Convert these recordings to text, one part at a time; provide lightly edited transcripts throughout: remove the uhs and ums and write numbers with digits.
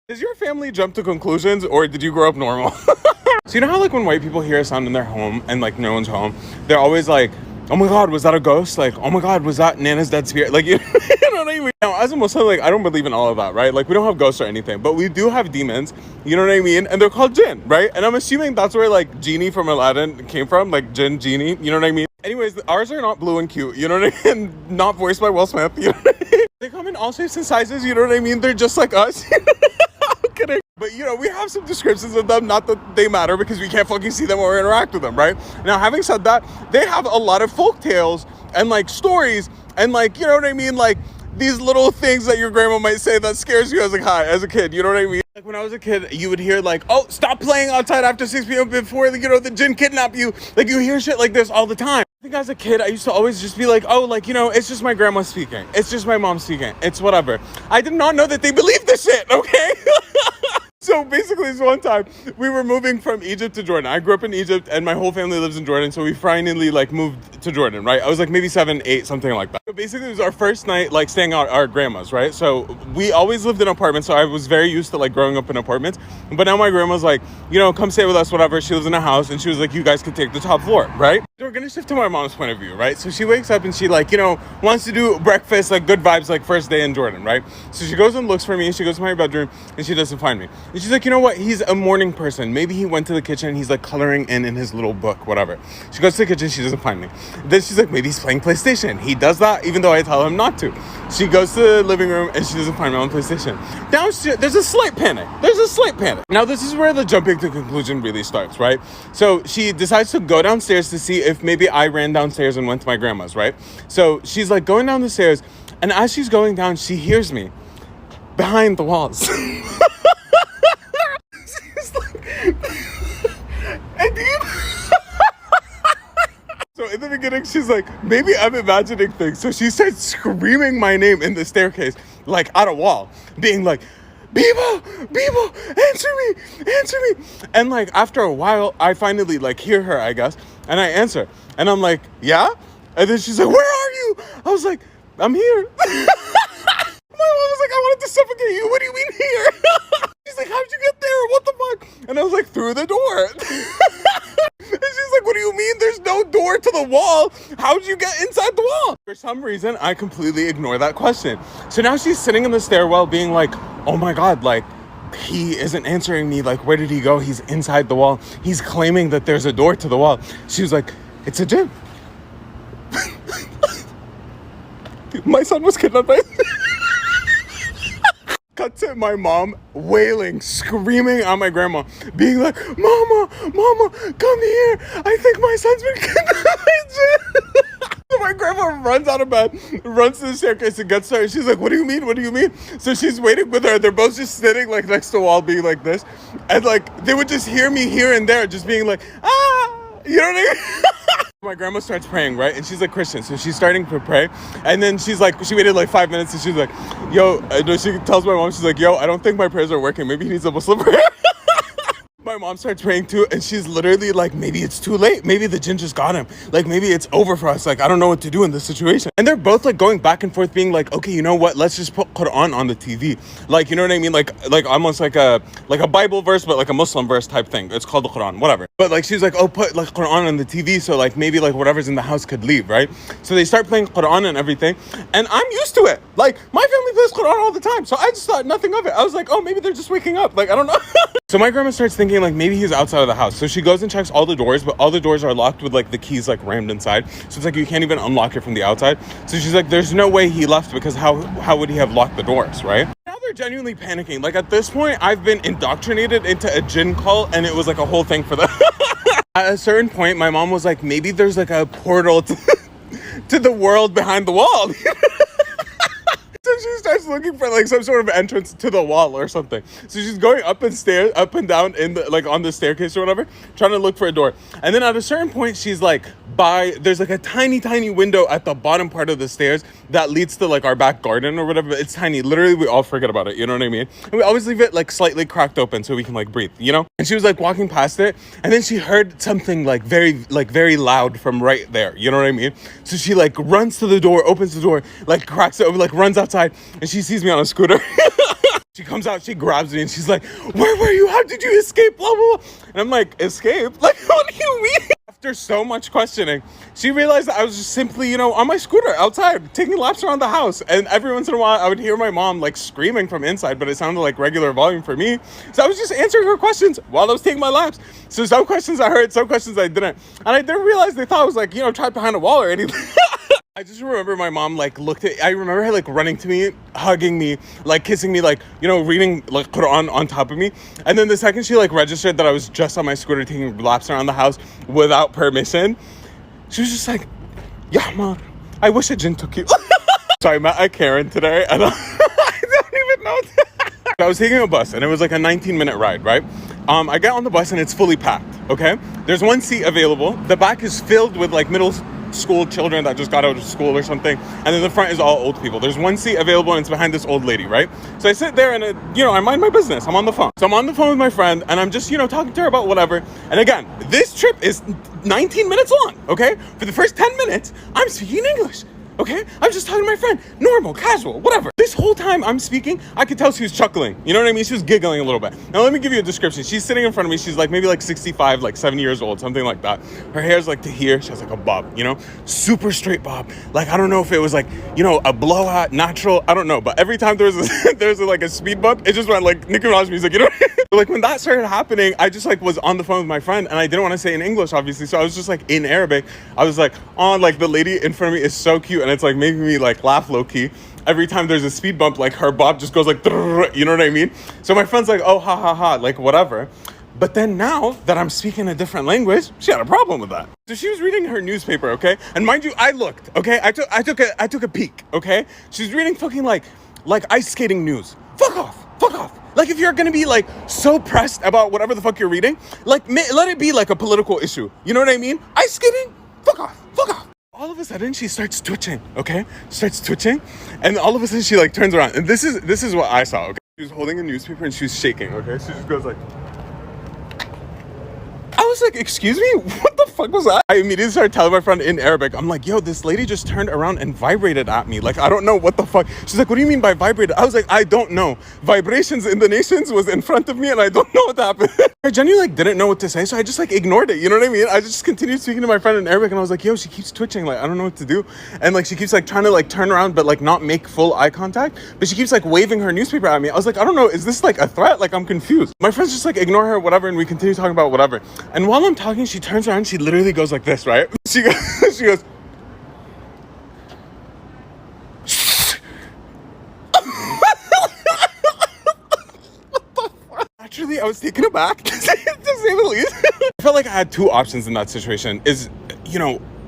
Does your family jump to conclusions, or did you grow up normal? So you know how like when white people hear a sound in their home and like no one's home, they're always like, oh my god, was that a ghost? Like, oh my god, was that Nana's dead spirit? Like, you know what I mean? Now, as a Muslim, like, I don't believe in all of that, right? Like, we don't have ghosts or anything, but we do have demons, you know what I mean? And they're called jinn, right? And I'm assuming that's where like Genie from Aladdin came from, like jinn, genie, you know what I mean? Anyways, ours are not blue and cute, you know what I mean? Not voiced by Will Smith, you know what I mean? They come in all shapes and sizes, you know what I mean? They're just like us. I'm kidding. But, you know, we have some descriptions of them, not that they matter because we can't fucking see them or interact with them, right? Now, having said that, they have a lot of folk tales and, like, stories and, like, you know what I mean? Like, these little things that your grandma might say that scares you as a kid, you know what I mean? Like, when I was a kid, you would hear, like, oh, stop playing outside after 6 p.m. before, you know, the jinn kidnap you. Like, you hear shit like this all the time. I think as a kid, I used to always just be like, oh, like, you know, it's just my grandma speaking. It's just my mom speaking. It's whatever. I did not know that they believed this shit, okay? So basically, this one time, we were moving from Egypt to Jordan. I grew up in Egypt, and my whole family lives in Jordan, so we finally, like, moved to Jordan, right? I was, like, maybe 7, 8, something like that. So basically, it was our first night, like, staying at our grandma's, right? So we always lived in apartments, so I was very used to, like, growing up in apartments. But now my grandma's like, you know, come stay with us, whatever. She lives in a house, and she was like, you guys could take the top floor, right? So we're gonna shift to my mom's point of view, right? So she wakes up, and she, like, you know, wants to do breakfast, like, good vibes, like, first day in Jordan, right? So she goes and looks for me, and she goes to my bedroom, and she doesn't find me. And she's like, you know what? He's a morning person. Maybe he went to the kitchen and he's like coloring in his little book, whatever. She goes to the kitchen, she doesn't find me. Then she's like, maybe he's playing PlayStation. He does that even though I tell him not to. She goes to the living room and she doesn't find me on PlayStation. Now there's a slight panic. Now this is where the jumping to conclusion really starts, right? So she decides to go downstairs to see if maybe I ran downstairs and went to my grandma's, right? So she's like going down the stairs, and as she's going down, she hears me behind the walls. So in the beginning, she's like, maybe I'm imagining things. So she starts screaming my name in the staircase, like at a wall, being like, Bibo, answer me. And like, after a while, I finally like hear her, I guess. And I answer. And I'm like, yeah? And then she's like, where are you? I was like, I'm here. My mom was like, I wanted to suffocate you. What do you mean here? She's like, how'd you get there? What the fuck? And I was like, through the door. And she's like, what do you mean? There's no door to the wall. How'd you get inside the wall? For some reason, I completely ignore that question. So now she's sitting in the stairwell being like, oh my God, like, he isn't answering me. Like, where did he go? He's inside the wall. He's claiming that there's a door to the wall. She was like, it's a gym. My son was kidnapped by... Cut to my mom wailing, screaming at my grandma, being like, Mama, come here. I think my son's been kidnapped. So my grandma runs out of bed, runs to the staircase and gets her. And she's like, what do you mean? So she's waiting with her. They're both just sitting like next to the wall being like this. And like, they would just hear me here and there just being like, ah, you know what I mean? My grandma starts praying, right? And she's like Christian, so she's starting to pray. And then she's like, she waited like 5 minutes and she's like, yo, she tells my mom, she's like, yo, I don't think my prayers are working. Maybe he needs a Muslim prayer. My mom starts praying too, and she's literally like, maybe it's too late. Maybe the jinn just got him. Like, maybe it's over for us. Like, I don't know what to do in this situation. And they're both like going back and forth being like, okay, you know what? Let's just put Quran on the TV. Like, you know what I mean? Like almost like a Bible verse, but like a Muslim verse type thing. It's called the Quran, whatever. But like, she's like, oh, put like Quran on the TV. So like, maybe like whatever's in the house could leave, right? So they start playing Quran and everything. And I'm used to it. Like, my family plays Quran all the time. So I just thought nothing of it. I was like, oh, maybe they're just waking up. Like, I don't know. So my grandma starts thinking like maybe he's outside of the house. So she goes and checks all the doors, but all the doors are locked with like the keys like rammed inside. So it's like you can't even unlock it from the outside. So she's like, there's no way he left because how would he have locked the doors, right? Now they're genuinely panicking. Like at this point, I've been indoctrinated into a jinn cult and it was like a whole thing for them. At a certain point, my mom was like, maybe there's like a portal to the world behind the wall. So she starts looking for like some sort of entrance to the wall or something. So she's going up and down in the like on the staircase or whatever, trying to look for a door. And then at a certain point, she's like there's like a tiny window at the bottom part of the stairs that leads to like our back garden or whatever. But it's tiny. Literally, we all forget about it. You know what I mean? And we always leave it like slightly cracked open so we can like breathe, you know? And she was like walking past it, and then she heard something like very loud from right there. You know what I mean? So she like runs to the door, opens the door, like cracks it open, like runs outside, and she sees me on a scooter. She comes out, she grabs me, and she's like, where were you? How did you escape? Blah, blah, blah. And I'm like, escape? Like, what do you mean? After so much questioning, she realized that I was just simply, on my scooter outside, taking laps around the house. And every once in a while, I would hear my mom, like, screaming from inside, but it sounded like regular volume for me. So I was just answering her questions while I was taking my laps. So some questions I heard, some questions I didn't. And I didn't realize they thought I was, like, trapped behind a wall or anything. I just remember my mom, like, I remember her, like, running to me, hugging me, like, kissing me, like, reading, like, Quran on top of me. And then the second she, like, registered that I was just on my scooter taking laps around the house without permission, she was just like, yeah, ma, I wish a jinn took you. So I met a Karen today, and I don't even know. I was taking a bus, and it was, like, a 19-minute ride, right? I get on the bus, and it's fully packed, okay? There's one seat available. The back is filled with, like, middle school children that just got out of school or something, and then the front is all old people. There's one seat available, and it's behind this old lady, right? So I sit there, and I mind my business. I'm on the phone. So I'm on the phone with my friend, and I'm just talking to her about whatever. And again, this trip is 19 minutes long, okay? For the first 10 minutes, I'm speaking English. Okay? I'm just talking to my friend. Normal, casual, whatever. This whole time I'm speaking, I could tell she was chuckling. You know what I mean? She was giggling a little bit. Now, let me give you a description. She's sitting in front of me. She's like maybe like 65, like 70 years old, something like that. Her hair's like to here. She has like a bob, super straight bob. Like, I don't know if it was like, a blowout, natural. I don't know. But every time there was like a speed bump, it just went like Nicki Minaj music, Like when that started happening, I just like was on the phone with my friend, and I didn't want to say in English, obviously. So I was just like in Arabic. I was like, oh, like the lady in front of me is so cute. And it's like making me like laugh low key. Every time there's a speed bump, like her bob just goes like, you know what I mean? So my friend's like, oh, ha, ha, ha, like whatever. But then now that I'm speaking a different language, she had a problem with that. So she was reading her newspaper, okay? And mind you, I looked, okay? I took a peek, okay? She's reading fucking like ice skating news. Fuck off. Like, if you're gonna be like so pressed about whatever the fuck you're reading, like let it be like a political issue. You know what I mean? Ice skating? Fuck off. All of a sudden, she starts twitching, okay? And all of a sudden, she like turns around. And this is what I saw, okay? She was holding a newspaper and she was shaking, okay? She just goes like... I was like, excuse me? What the fuck was that? I immediately started telling my friend in Arabic. I'm like, yo, this lady just turned around and vibrated at me. Like, I don't know what the fuck. She's like, what do you mean by vibrated? I was like, I don't know. Vibrations in the Nations was in front of me and I don't know what happened. I genuinely like didn't know what to say, so I just like ignored it. You know what I mean? I just continued speaking to my friend in Arabic, and I was like, yo, she keeps twitching. Like, I don't know what to do. And like, she keeps like trying to like turn around, but like not make full eye contact. But she keeps like waving her newspaper at me. I was like, I don't know. Is this like a threat? Like, I'm confused. My friends just like ignore her, whatever, and we continue talking about whatever. And while I'm talking, she turns around, she literally goes like this, right? She goes, Naturally, I was taken aback, to say the least. I felt like I had two options in that situation. Is,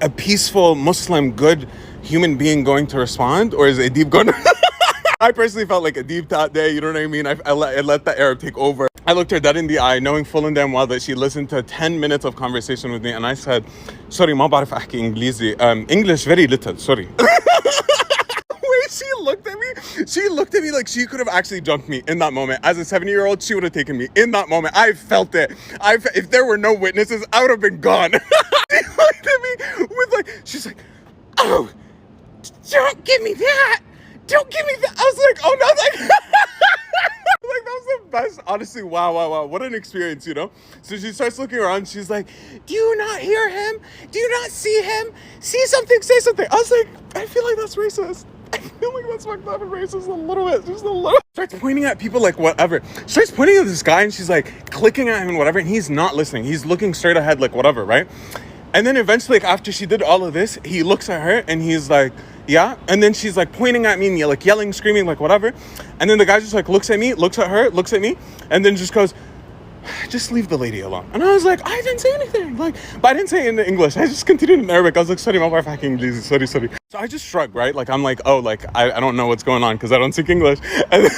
a peaceful Muslim, good human being going to respond, or is ADIEBB going to... I personally felt like ADIEBB that day, you know what I mean? I let the Arab take over. I looked her dead in the eye, knowing full and damn well that she listened to 10 minutes of conversation with me, and I said, sorry, ما بعرف أحكي إنجليزي. English very little, sorry. She looked at me like she could have actually jumped me in that moment. As a 70-year-old, she would have taken me in that moment. I felt it. If there were no witnesses, I would have been gone. She looked at me with she's like, oh, don't give me that. Don't give me that. I was like, oh no, like that was the best. Honestly, wow. What an experience, So she starts looking around. She's like, do you not hear him? Do you not see him? See something, say something. I was like, I feel like that's racist. I feel like that's fucked up and racist a little bit, just a little. Starts pointing at people like whatever. Starts pointing at this guy and she's like clicking at him and whatever, and he's not listening. He's looking straight ahead like whatever, right? And then eventually, like, after she did all of this, he looks at her and he's like, yeah. And then she's like pointing at me and like yelling, screaming, like whatever. And then the guy just like looks at me, looks at her, looks at me, and then just goes, just leave the lady alone. And I was like, I didn't say anything. Like, but I didn't say it in English. I just continued in Arabic. I was like, sorry, my wife hacking English. Sorry. So I just shrugged, right? Like, I'm like, oh, like, I don't know what's going on because I don't speak English. And then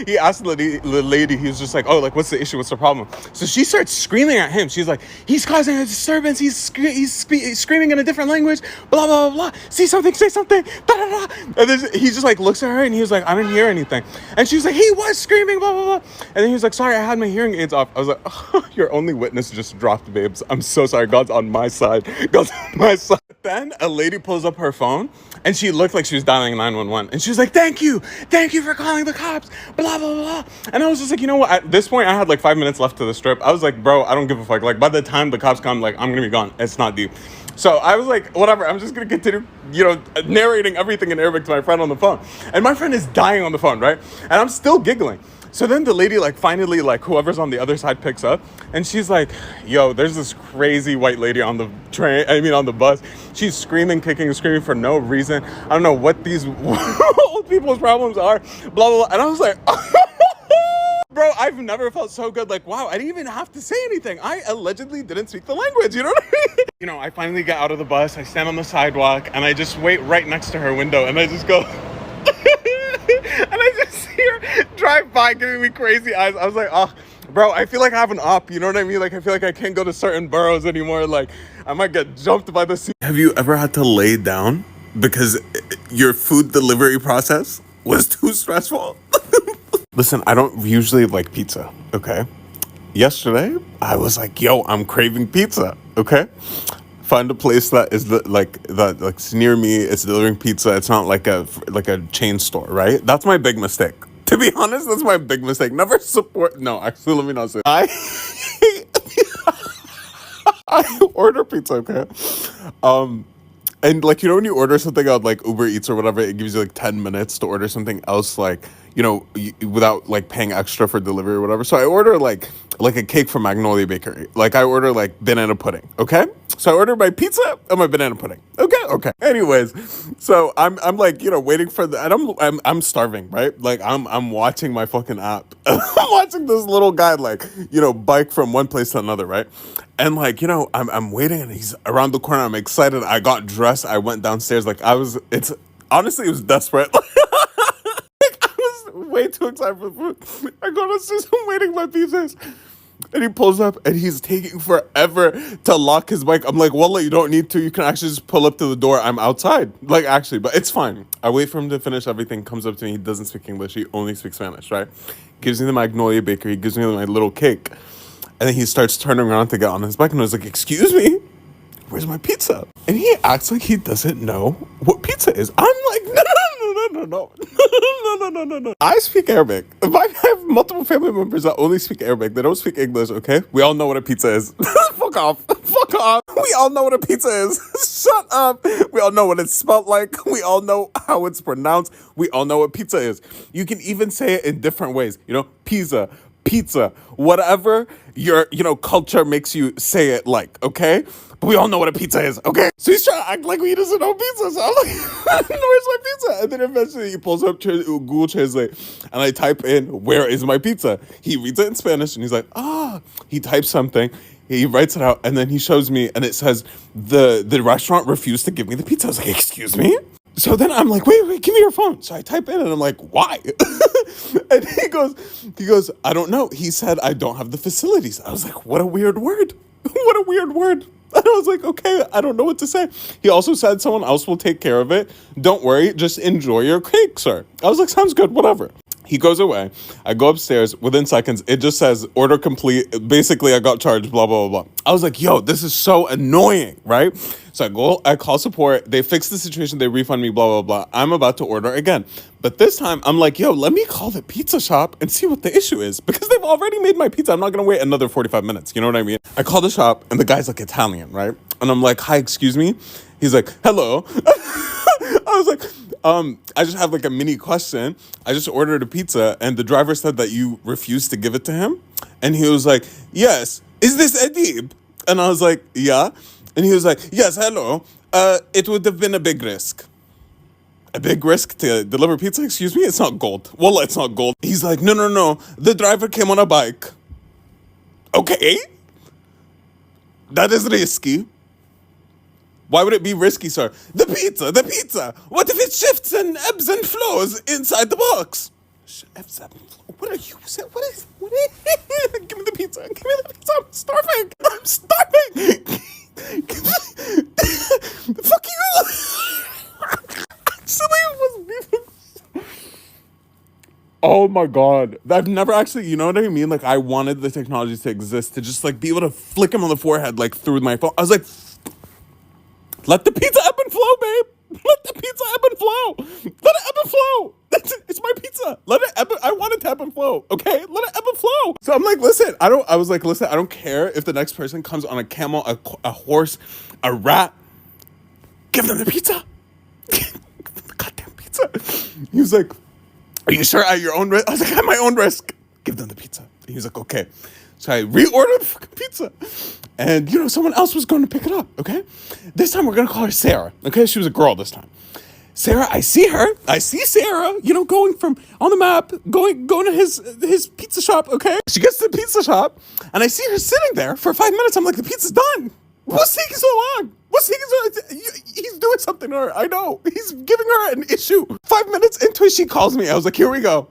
he asked the lady, he was just like, oh, like, what's the issue? What's the problem? So she starts screaming at him. She's like, he's causing a disturbance. He's screaming in a different language. Blah, blah, blah, blah. See something, say something. Da, da, da. And then he just like looks at her and he was like, I didn't hear anything. And she was like, he was screaming, blah, blah, blah. And then he was like, sorry, I had my hearing aids off. I was like, oh, your only witness just dropped, babes. I'm so sorry. God's on my side. Then a lady pulls up her phone and she looked like she was dialing 911. And she was like, thank you for calling the cops, blah, blah, blah. And I was just like, you know what? At this point, I had like 5 minutes left to the strip. I was like, bro, I don't give a fuck. Like, by the time the cops come, like, I'm going to be gone. It's not deep. So I was like, whatever, I'm just going to continue, narrating everything in Arabic to my friend on the phone. And my friend is dying on the phone, right? And I'm still giggling. So then the lady, like, finally, like, whoever's on the other side picks up. And she's like, yo, there's this crazy white lady on the on the bus. She's screaming, kicking, and screaming for no reason. I don't know what these old people's problems are, blah, blah, blah. And I was like, bro, I've never felt so good. Like, wow, I didn't even have to say anything. I allegedly didn't speak the language, you know what I mean? I finally get out of the bus. I stand on the sidewalk, and I just wait right next to her window, and I just go... and I just see her drive by giving me crazy eyes. I was like, oh, bro, I feel like I have an op, you know what I mean? Like, I feel like I can't go to certain boroughs anymore. Like, I might get jumped by the sea. Have you ever had to lay down because your food delivery process was too stressful? Listen, I don't usually like pizza, okay? Yesterday, I was like, yo, I'm craving pizza, okay? Find a place that is that's near me. It's delivering pizza. It's not like a chain store, right? That's my big mistake. To be honest, that's my big mistake. Never support. No, actually, let me not say. I order pizza, okay? And like, when you order something on like Uber Eats or whatever, it gives you like 10 minutes to order something else, like, without like paying extra for delivery or whatever. So I order like a cake from Magnolia Bakery. Like, I order like banana pudding, okay? So I order my pizza and my banana pudding. Okay. Anyways, so I'm like, waiting for and I'm starving, right? Like, I'm watching my fucking app. I'm watching this little guy like, bike from one place to another, right? And like, I'm waiting and he's around the corner. I'm excited. I got dressed. I went downstairs. Like, honestly, it was desperate. Way too excited for food. I go downstairs, I'm waiting my pizzas. And he pulls up and he's taking forever to lock his bike. I'm like, wallah, you don't need to. You can actually just pull up to the door. I'm outside. Like, actually, but it's fine. I wait for him to finish everything, comes up to me. He doesn't speak English. He only speaks Spanish, right? Gives me the Magnolia Bakery. He gives me my little cake. And then he starts turning around to get on his bike. And I was like, excuse me, where's my pizza? And he acts like he doesn't know what pizza is. I'm like, no. I speak Arabic. I have multiple family members that only speak Arabic. They don't speak English, okay? We all know what a pizza is. Fuck off. We all know what a pizza is. Shut up. We all know what it's spelled like. We all know how it's pronounced. We all know what pizza is. You can even say it in different ways. Pizza, whatever your, culture makes you say it like, okay? But we all know what a pizza is, okay? So he's trying to act like he doesn't know pizza. So I'm like, where's my pizza? And then eventually he pulls up Google Translate and I type in, where is my pizza? He reads it in Spanish and he's like, he types something. He writes it out and then he shows me and it says, the restaurant refused to give me the pizza. I was like, excuse me? So then I'm like, wait, give me your phone. So I type in and I'm like, why? And he goes, I don't know. He said, I don't have the facilities. I was like, what a weird word. What a weird word. And I was like, okay, I don't know what to say. He also said someone else will take care of it. Don't worry, just enjoy your cake, sir. I was like, sounds good, whatever. He goes away. I go upstairs. Within seconds, it just says order complete. Basically, I got charged, blah, blah, blah, blah. I was like, yo, this is so annoying, right? So I call support. They fix the situation. They refund me, blah, blah, blah. I'm about to order again. But this time, I'm like, yo, let me call the pizza shop and see what the issue is. Because they've already made my pizza. I'm not going to wait another 45 minutes. You know what I mean? I call the shop, and the guy's like Italian, right? And I'm like, hi, excuse me? He's like, hello. I was like, I just have like a mini question. I just ordered a pizza and the driver said that you refused to give it to him. And he was like, yes, is this ADIEBB? And I was like, yeah. And he was like, yes, hello. It would have been a big risk. A big risk to deliver pizza? Excuse me? It's not gold. Well, it's not gold. He's like, no. The driver came on a bike. Okay. That is risky. Why would it be risky, sir? The pizza. What if it shifts and ebbs and flows inside the box? Ebbs and flows. What are you saying? What is? Give me the pizza. I'm starving. Fuck you. Actually, it was. Oh my God. I've never actually, you know what I mean? Like, I wanted the technology to exist to just like be able to flick him on the forehead like through my phone. I was like, let the pizza flow, babe. Let the pizza ebb and flow. Let it ebb and flow. It's my pizza. Let it ebb. I want it to ebb and flow. Okay, let it ebb and flow. So I'm like, listen, I don't care if the next person comes on a camel, a horse, a rat. Give them the pizza. Give them the goddamn pizza. He was like, are you sure at your own risk? I was like, at my own risk. Give them the pizza. And he was like, okay. So I reordered the fucking pizza. And, someone else was going to pick it up, okay? This time we're going to call her Sarah, okay? She was a girl this time. Sarah, I see Sarah, going from on the map, going to his pizza shop, okay? She gets to the pizza shop, and I see her sitting there for 5 minutes. I'm like, the pizza's done. What's taking so long? He's doing something to her. I know. He's giving her an issue. 5 minutes into it, she calls me. I was like, here we go.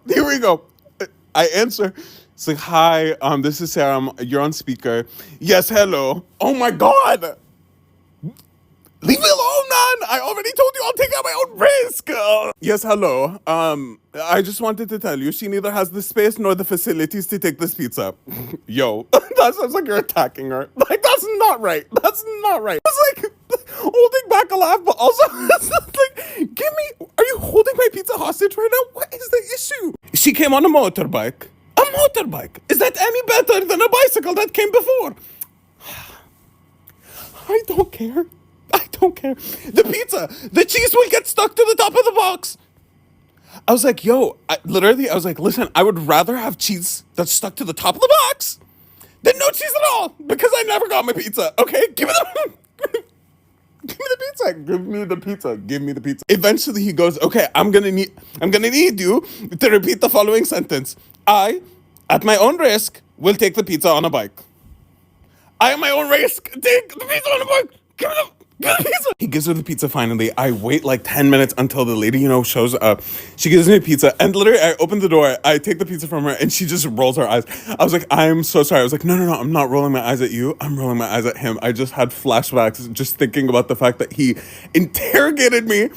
I answer. It's like, hi, this is Sarah. You're on speaker. Yes, hello. Oh my God. Leave me alone, man. I already told you I'll take it at my own risk. Yes, hello. I just wanted to tell you, she neither has the space nor the facilities to take this pizza. Yo, that sounds like you're attacking her. Like, that's not right. It's like holding back a laugh, but also it's like, are you holding my pizza hostage right now? What is the issue? She came on a motorbike. A motorbike? Is that any better than a bicycle that came before? I don't care. The pizza, the cheese will get stuck to the top of the box. I was like, I was like, listen, I would rather have cheese that's stuck to the top of the box than no cheese at all, because I never got my pizza. Okay, give me the pizza. Eventually he goes, okay, I'm gonna need you to repeat the following sentence. I, at my own risk, will take the pizza on a bike. I, at my own risk, take the pizza on a bike. Give me the pizza. He gives her the pizza finally. I wait like 10 minutes until the lady, shows up. She gives me a pizza, and literally I open the door, I take the pizza from her, and she just rolls her eyes. I was like, I'm so sorry. I was like, no, I'm not rolling my eyes at you. I'm rolling my eyes at him. I just had flashbacks just thinking about the fact that he interrogated me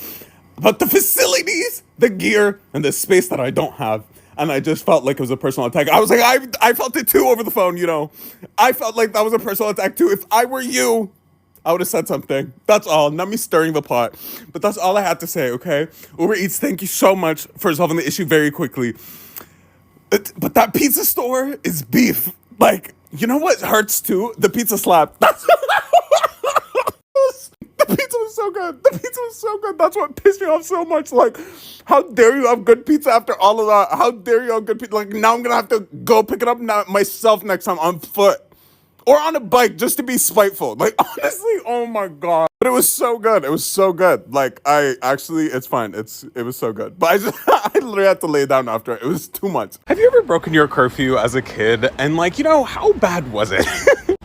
about the facilities, the gear, and the space that I don't have. And I just felt like it was a personal attack. I was like, I felt it too over the phone, I felt like that was a personal attack too. If I were you, I would have said something. That's all. Not me stirring the pot. But that's all I had to say, okay? Uber Eats, thank you so much for resolving the issue very quickly. But that pizza store is beef. Like, you know what hurts too? The pizza slap. The pizza was so good. That's what pissed me off so much. Like, how dare you have good pizza after all of that? How dare you have good pizza? Like, now I'm going to have to go pick it up myself next time on foot. Or on a bike, just to be spiteful. Like, honestly, oh my God. But it was so good. Like, it's fine. It was so good. But I literally had to lay down after it. It was too much. Have you ever broken your curfew as a kid? And like, how bad was it?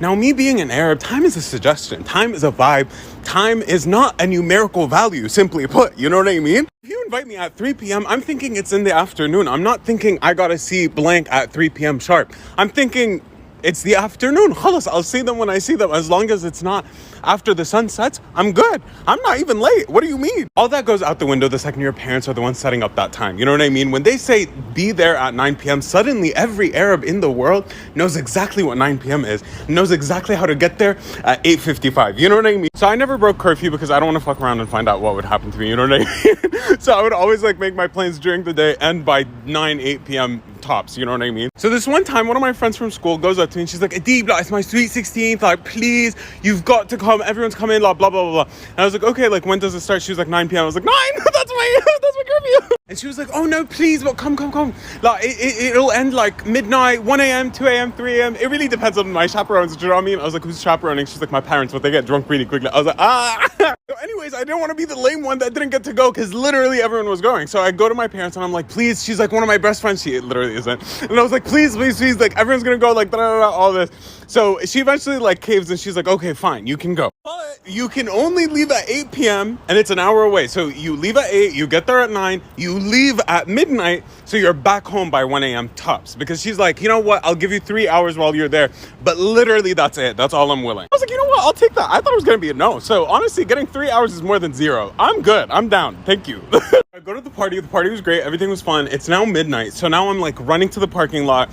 Now, me being an Arab, time is a suggestion. Time is a vibe. Time is not a numerical value, simply put. You know what I mean? If you invite me at 3 p.m., I'm thinking it's in the afternoon. I'm not thinking I gotta see blank at 3 p.m. sharp. I'm thinking it's the afternoon. Khalas, I'll see them when I see them. As long as it's not after the sun sets, I'm good. I'm not even late. What do you mean? All that goes out the window the second your parents are the ones setting up that time. You know what I mean? When they say be there at 9 p.m., suddenly every Arab in the world knows exactly what 9 p.m. is, knows exactly how to get there at 8:55. You know what I mean? So I never broke curfew because I don't want to fuck around and find out what would happen to me. You know what I mean? So I would always make my plans during the day and by 8 p.m. tops, you know what I mean? So this one time, one of my friends from school goes up to me and she's like, ADIEBB, it's my sweet 16th, like, please, you've got to come, everyone's coming, blah, blah, blah, blah. And I was like, okay, like, when does it start? She was like, 9 p.m. I was like, 9? That's my curfew. And she was like, oh no, please, but come. Like, it'll end like midnight, 1 a.m., 2 a.m., 3 a.m. It really depends on my chaperones, do you know what I mean? I was like, who's chaperoning? She's like, my parents, but they get drunk really quickly. I was like, So anyways, I didn't want to be the lame one that didn't get to go because literally everyone was going. So I go to my parents and I'm like, please, she's like one of my best friends. She literally isn't. And I was like, please, like everyone's going to go, like, all this. So she eventually like caves and she's like, okay, fine, you can go. But you can only leave at 8 p.m. and it's an hour away. So you leave at 8, you get there at 9, you leave at midnight, so you're back home by 1 a.m. tops. Because she's like, you know what, I'll give you 3 hours while you're there. But literally that's it. That's all I'm willing. I was like, you know what, I'll take that. I thought it was going to be a no. So honestly, getting 3 hours is more than zero. I'm good. I'm down. Thank you. I go to the party. The party was great. Everything was fun. It's now midnight. So now I'm like running to the parking lot,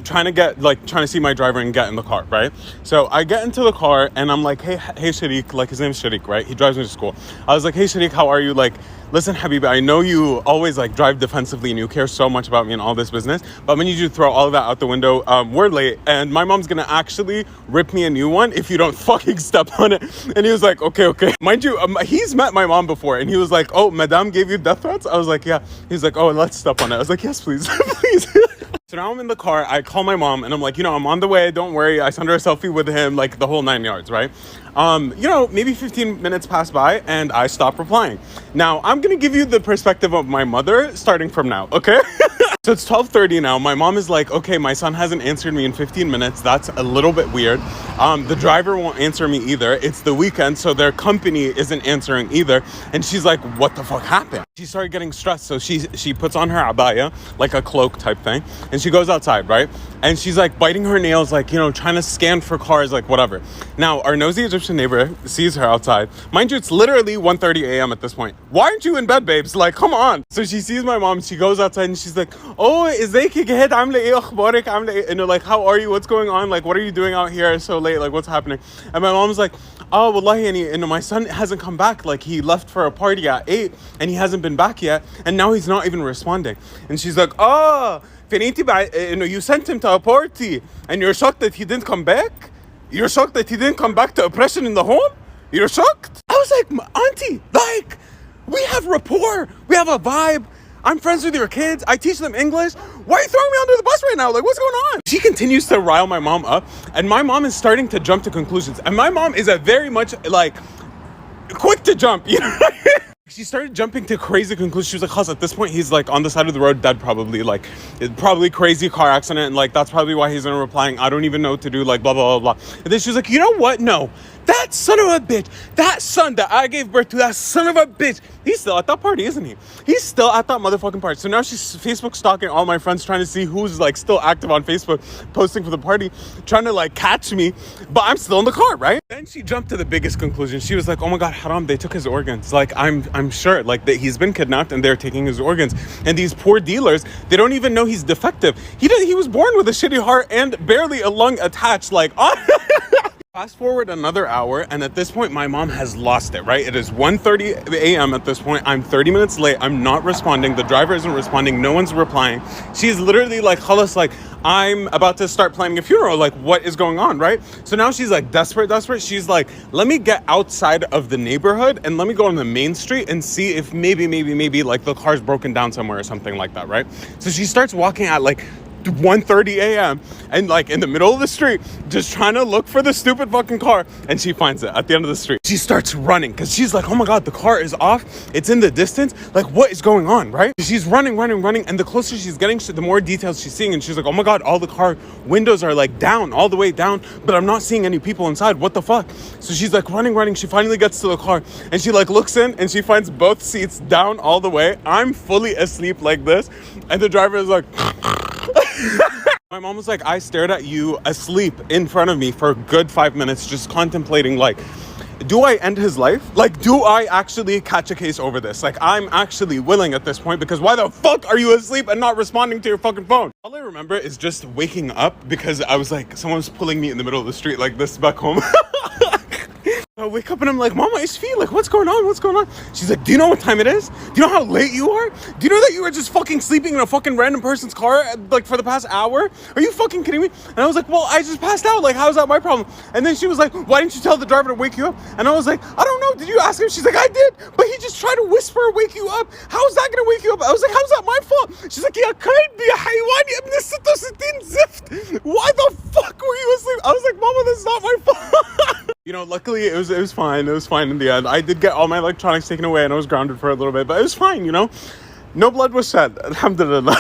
trying to see my driver and get in the car, right? So I get into the car and I'm like, hey, Sharik, like his name's Sharik, right? He drives me to school. I was like, hey, Sharik, how are you? Like, listen, Habibi, I know you always like drive defensively and you care so much about me and all this business, but I'm gonna need you to throw all of that out the window. We're late and my mom's gonna actually rip me a new one if you don't fucking step on it. And he was like, okay. Mind you, he's met my mom before and he was like, oh, Madame gave you death threats? I was like, yeah. He's like, oh, let's step on it. I was like, yes, please, please. So now I'm in the car, I call my mom and I'm like, I'm on the way, don't worry. I send her a selfie with him, like the whole 9 yards, right? Maybe 15 minutes pass by and I stop replying. Now, I'm gonna give you the perspective of my mother starting from now, okay? So it's 12:30 now. My mom is like, okay, my son hasn't answered me in 15 minutes. That's a little bit weird. The driver won't answer me either. It's the weekend, so their company isn't answering either. And she's like, what the fuck happened? She started getting stressed. So she puts on her abaya, like a cloak type thing. And she goes outside, right? And she's like biting her nails, like, trying to scan for cars, like whatever. Now, our nosy Egyptian neighbor sees her outside. Mind you, it's literally 1:30 a.m. at this point. Why aren't you in bed, babes? Like, come on. So she sees my mom. She goes outside and she's like, oh, ازيك جهاد عامله ايه اخبارك عامله ايه, and they're like, how are you, what's going on, like what are you doing out here so late, like what's happening? And my mom's like, oh wallahi, and my son hasn't come back, like he left for a party at 8 and he hasn't been back yet and now he's not even responding. And she's like, oh, you sent him to a party and you're shocked that he didn't come back? You're shocked that he didn't come back to oppression in the home? You're shocked? I was like, auntie, like we have rapport, we have a vibe. I'm friends with your kids. I teach them English. Why are you throwing me under the bus right now? Like, what's going on? She continues to rile my mom up, and my mom is starting to jump to conclusions. And my mom is a very much, like, quick to jump, She started jumping to crazy conclusions. She was like, Khas, at this point, he's, like, on the side of the road, dead probably. Like, probably crazy car accident, and, like, that's probably why he's not replying. I don't even know what to do, like, blah, blah, blah, blah. And then she was like, you know what? No. That son of a bitch, that son that I gave birth to, that son of a bitch, he's still at that party, isn't he? He's still at that motherfucking party. So now she's Facebook stalking all my friends, trying to see who's like still active on Facebook, posting for the party, trying to like catch me, but I'm still in the car, right? Then she jumped to the biggest conclusion. She was like, oh my God, haram, they took his organs. Like, I'm sure, like, that he's been kidnapped and they're taking his organs. And these poor dealers, they don't even know he's defective. He was born with a shitty heart and barely a lung attached, like, Fast forward another hour, and at this point, my mom has lost it, right? It is 1:30 a.m. at this point. I'm 30 minutes late. I'm not responding. The driver isn't responding. No one's replying. She's literally like, Khalas, like, I'm about to start planning a funeral. Like, what is going on, right? So now she's like desperate. She's like, let me get outside of the neighborhood and let me go on the main street and see if maybe like the car's broken down somewhere or something like that, right? So she starts walking at like 1:30 a.m. and like in the middle of the street, just trying to look for the stupid fucking car, and she finds it at the end of the street. She starts running because she's like, oh my God, the car is off, it's in the distance, like what is going on, right? She's running, and the closer she's getting, the more details she's seeing, and she's like, oh my God, all the car windows are like down, all the way down, but I'm not seeing any people inside. What the fuck? So she's like running. She finally gets to the car and she like looks in and she finds both seats down all the way. I'm fully asleep like this, and the driver is like my mom was like, I stared at you asleep in front of me for a good 5 minutes, just contemplating, like, do I end his life? Like, do I actually catch a case over this? Like, I'm actually willing at this point, because why the fuck are you asleep and not responding to your fucking phone? All I remember is just waking up because I was like, someone's pulling me in the middle of the street like this back home. I wake up and I'm like, Mama, it's Fee. Like, what's going on? She's like, do you know what time it is? Do you know how late you are? Do you know that you were just fucking sleeping in a fucking random person's car, like, for the past hour? Are you fucking kidding me? And I was like, well, I just passed out. Like, how is that my problem? And then she was like, why didn't you tell the driver to wake you up? And I was like, I don't know. Did you ask him? She's like, I did. But he just tried to whisper, wake you up. How is that going to wake you up? I was like, how's that my fault? She's like, يا كلب يا حيوان يا ابن 66 زفت. Why the fuck were you asleep? I was like, Mama, that's not my fault. Luckily it was fine. It was fine in the end. I did get all my electronics taken away and I was grounded for a little bit, but it was fine, No blood was shed. Alhamdulillah.